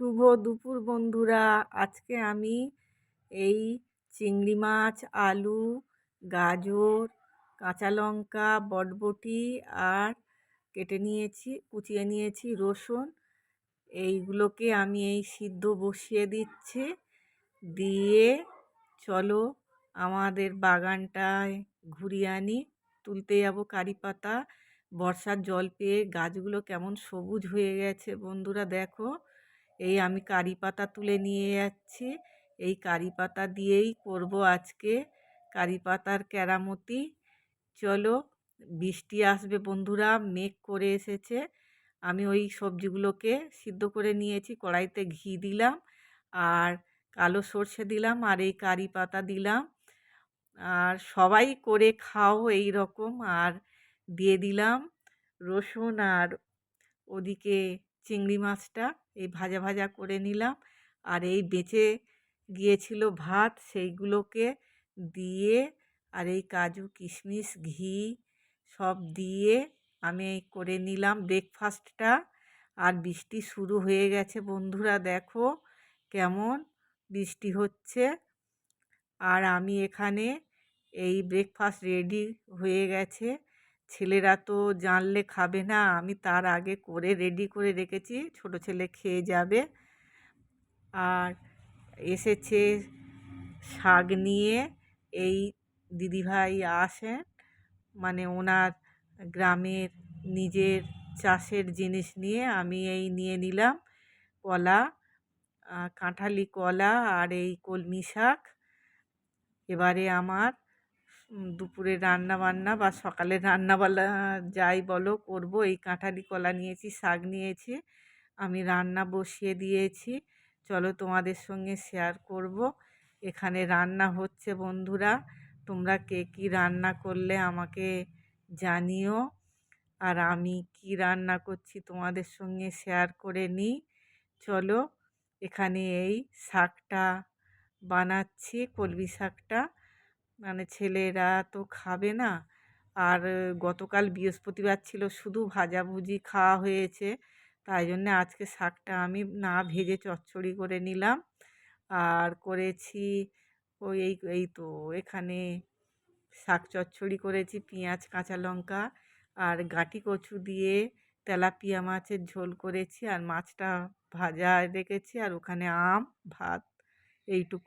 শুভ দুপুর বন্ধুরা। আজকে আমি এই চিংড়ি মাছ, আলু, গাজর, কাঁচা লঙ্কা, বটবটি আর কুচিয়ে নিয়েছি রসুন। এইগুলোকে আমি সিদ্ধ বসিয়ে দিচ্ছি। দিয়ে চলো আমাদের বাগানটায় ঘুরিয়ে আনি। তুলতে যাবো কারি পাতা। বর্ষার জল পেয়ে গাছগুলো কেমন সবুজ হয়ে গেছে বন্ধুরা, দেখো। আমি কারি পাতা তুলে নিয়ে যাচ্ছি। এই কারি পাতা দিয়েই করব আজকে কারি পাতার কেরামতি। চলো, বৃষ্টি আসবে বন্ধুরা, মেঘ করে এসেছে। আমি ওই সবজিগুলোকে সিদ্ধ করে নিয়েছি, কড়াইতে ঘি দিলাম আর কালো সর্ষে দিলাম আর এই কারি পাতা দিলাম। আর সবাই করে খাও এই রকম। আর দিয়ে দিলাম রসুন আর ওদিকে চিংড়ি মাছটা ভাজা ভাজা করে নিলাম। আর বেঁচে গিয়েছিল ভাত, সেইগুলোকে দিয়ে আর কাজু কিশমিশ ঘি সব দিয়ে আমি করে নিলাম ব্রেকফাস্টটা। আর বৃষ্টি শুরু হয়ে গেছে বন্ধুরা, দেখো কেমন বৃষ্টি হচ্ছে। আর আমি এখানে ব্রেকফাস্ট রেডি হয়ে গেছে। ছেলেরা তো জানলে খাবে না, আমি তার আগে করে রেডি করে রেখেছি, ছোট ছেলে খেয়ে যাবে। আর এসেছে শাক নিয়ে এই দিদিভাই আসেন, মানে ওনার গ্রামের নিজের চাষের জিনিস নিয়ে আমি নিয়ে নিলাম কলা, কাঁঠালি কলা আর কলমি শাক। এবারে আমার দুপুরে রান্না বান্না বা সকালের রান্নাবান্না যাই বলো করবো। এই কাঁঠালি কলা নিয়েছি, শাক নিয়েছি, আমি রান্না বসিয়ে দিয়েছি। চলো তোমাদের সঙ্গে শেয়ার করব। এখানে রান্না হচ্ছে বন্ধুরা, তোমরা কে কী রান্না করলে আমাকে জানিও। আর আমি কি রান্না করছি তোমাদের সঙ্গে শেয়ার করে নিই। চলো, এখানে শাকটা বানাচ্ছি, কলমি শাকটা। মানে ছেলেরা তো খাবে না। আর গতকাল বৃহস্পতিবার ছিল, শুধু ভাজাভুজি খাওয়া হয়েছে, তাই জন্যে আজকে শাকটা আমি না ভেজে চচ্চড়ি করে নিলাম। আর করেছি তো এখানে শাক চচ্চড়ি করেছি, পেঁয়াজ কাঁচা লঙ্কা আর গাঁটি কচু দিয়ে তেলাপিয়া মাছের ঝোল করেছি। আর মাছটা ভাজা রেখেছি, আর ওখানে আম ভাত, এইটুকু।